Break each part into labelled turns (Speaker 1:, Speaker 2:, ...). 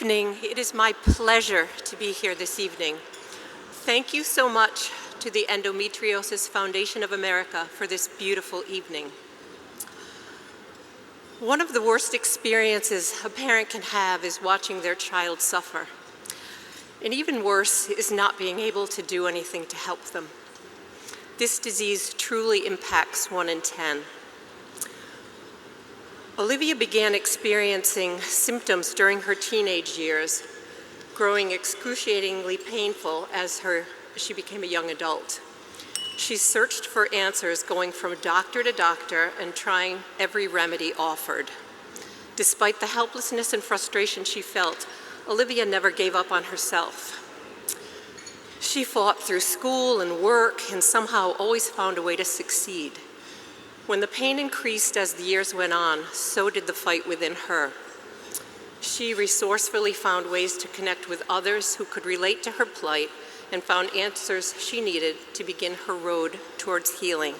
Speaker 1: evening. It is my pleasure to be here this evening. Thank you so much to the Endometriosis Foundation of America for this beautiful evening. One of the worst experiences a parent can have is watching their child suffer. And even worse is not being able to do anything to help them. This disease truly impacts 1 in 10. Olivia began experiencing symptoms during her teenage years, growing excruciatingly painful as she became a young adult. She searched for answers, going from doctor to doctor and trying every remedy offered. Despite the helplessness and frustration she felt, Olivia never gave up on herself. She fought through school and work and somehow always found a way to succeed. When the pain increased as the years went on, so did the fight within her. She resourcefully found ways to connect with others who could relate to her plight and found answers she needed to begin her road towards healing.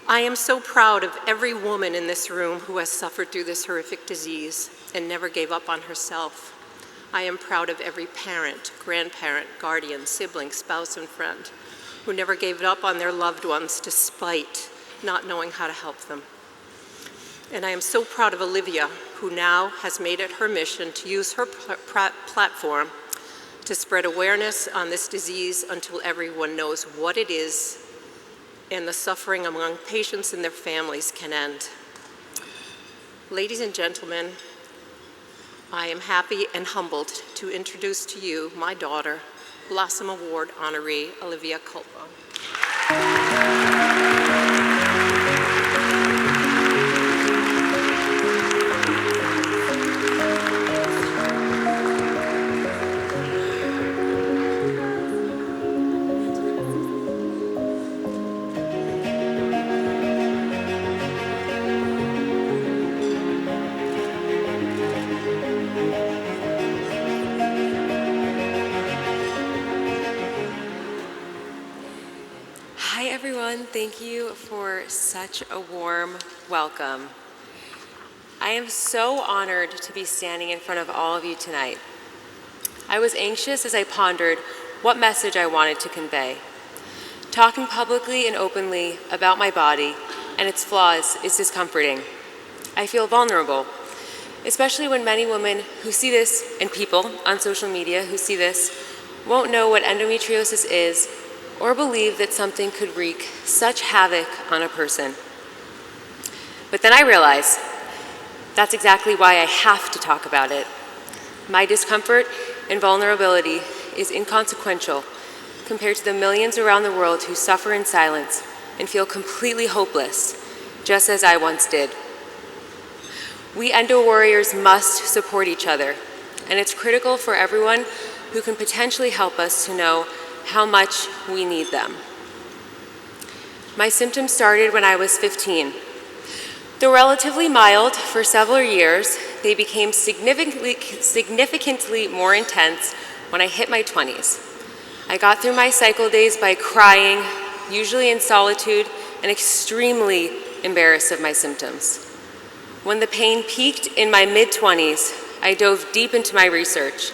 Speaker 1: I am so proud of every woman in this room who has suffered through this horrific disease and never gave up on herself. I am proud of every parent, grandparent, guardian, sibling, spouse, and friend who never gave up on their loved ones despite not knowing how to help them. And I am so proud of Olivia, who now has made it her mission to use her platform to spread awareness on this disease until everyone knows what it is and the suffering among patients and their families can end. Ladies and gentlemen, I am happy and humbled to introduce to you my daughter, Blossom Award honoree, Olivia Culpo.
Speaker 2: Thank you for such a warm welcome. I am so honored to be standing in front of all of you tonight. I was anxious as I pondered what message I wanted to convey. Talking publicly and openly about my body and its flaws is discomforting. I feel vulnerable, especially when many women who see this, and people on social media who see this, won't know what endometriosis is or believe that something could wreak such havoc on a person. But then I realize that's exactly why I have to talk about it. My discomfort and vulnerability is inconsequential compared to the millions around the world who suffer in silence and feel completely hopeless, just as I once did. We endo warriors must support each other, and it's critical for everyone who can potentially help us to know how much we need them. My symptoms started when I was 15. Though relatively mild for several years, they became significantly more intense when I hit my 20s. I got through my cycle days by crying, usually in solitude, and extremely embarrassed of my symptoms. When the pain peaked in my mid-20s, I dove deep into my research,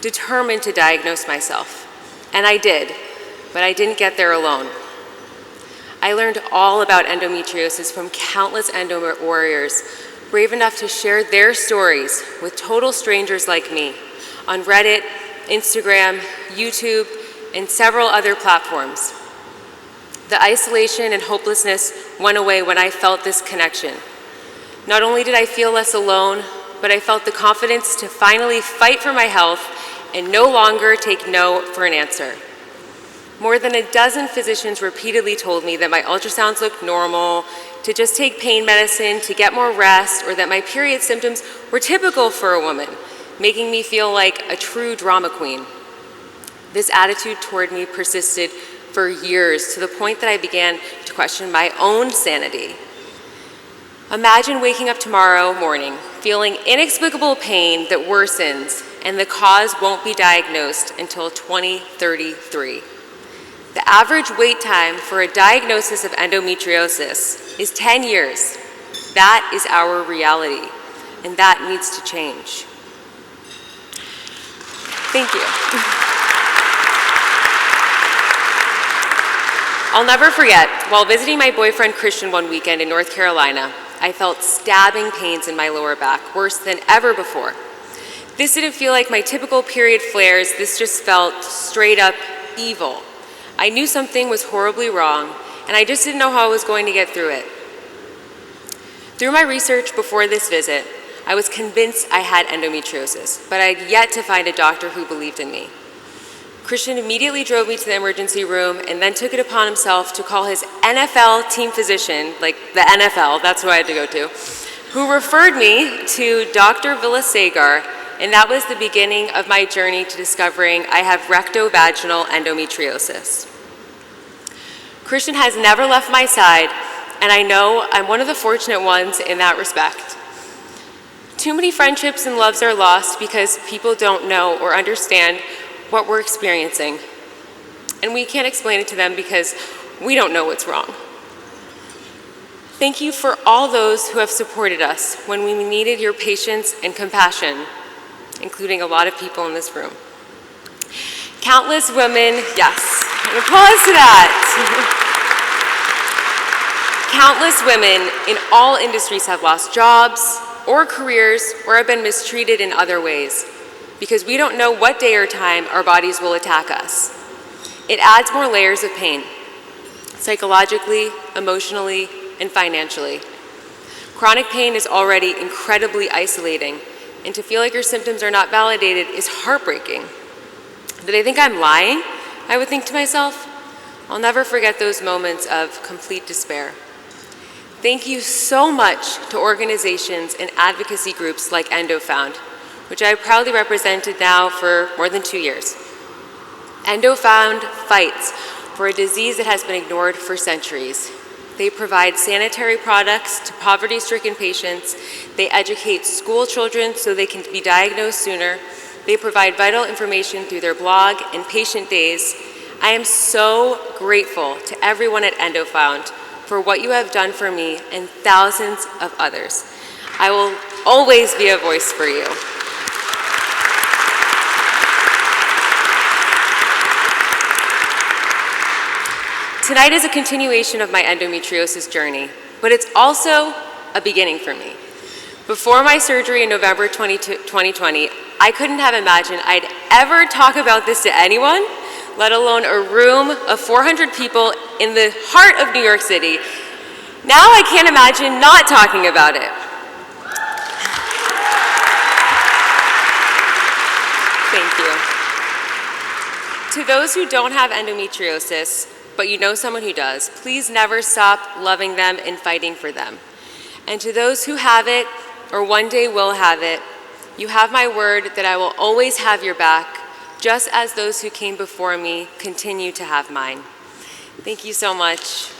Speaker 2: determined to diagnose myself. And I did, but I didn't get there alone. I learned all about endometriosis from countless endo warriors, brave enough to share their stories with total strangers like me on Reddit, Instagram, YouTube, and several other platforms. The isolation and hopelessness went away when I felt this connection. Not only did I feel less alone, but I felt the confidence to finally fight for my health and no longer take no for an answer. More than a dozen physicians repeatedly told me that my ultrasounds looked normal, to just take pain medicine, to get more rest, or that my period symptoms were typical for a woman, making me feel like a true drama queen. This attitude toward me persisted for years, to the point that I began to question my own sanity. Imagine waking up tomorrow morning, feeling inexplicable pain that worsens, and the cause won't be diagnosed until 2033. The average wait time for a diagnosis of endometriosis is 10 years. That is our reality, and that needs to change. Thank you. I'll never forget, while visiting my boyfriend Christian one weekend in North Carolina, I felt stabbing pains in my lower back, worse than ever before. This didn't feel like my typical period flares, this just felt straight up evil. I knew something was horribly wrong, and I just didn't know how I was going to get through it. Through my research before this visit, I was convinced I had endometriosis, but I had yet to find a doctor who believed in me. Christian immediately drove me to the emergency room and then took it upon himself to call his NFL team physician, like the NFL, that's who I had to go to, who referred me to Dr. Villasegar, and that was the beginning of my journey to discovering I have rectovaginal endometriosis. Christian has never left my side, and I know I'm one of the fortunate ones in that respect. Too many friendships and loves are lost because people don't know or understand what we're experiencing, and we can't explain it to them because we don't know what's wrong. Thank you for all those who have supported us when we needed your patience and compassion, including a lot of people in this room. Countless women, yes, an applause to that. Countless women in all industries have lost jobs or careers or have been mistreated in other ways because we don't know what day or time our bodies will attack us. It adds more layers of pain, psychologically, emotionally, and financially. Chronic pain is already incredibly isolating, and to feel like your symptoms are not validated is heartbreaking. Do they think I'm lying? I would think to myself. I'll never forget those moments of complete despair. Thank you so much to organizations and advocacy groups like EndoFound, which I have proudly represented now for more than 2 years. EndoFound fights for a disease that has been ignored for centuries. They provide sanitary products to poverty-stricken patients. They educate school children so they can be diagnosed sooner. They provide vital information through their blog and patient days. I am so grateful to everyone at EndoFound for what you have done for me and thousands of others. I will always be a voice for you. Tonight is a continuation of my endometriosis journey, but it's also a beginning for me. Before my surgery in November 2020, I couldn't have imagined I'd ever talk about this to anyone, let alone a room of 400 people in the heart of New York City. Now I can't imagine not talking about it. Thank you. To those who don't have endometriosis, but you know someone who does, please never stop loving them and fighting for them. And to those who have it, or one day will have it, you have my word that I will always have your back, just as those who came before me continue to have mine. Thank you so much.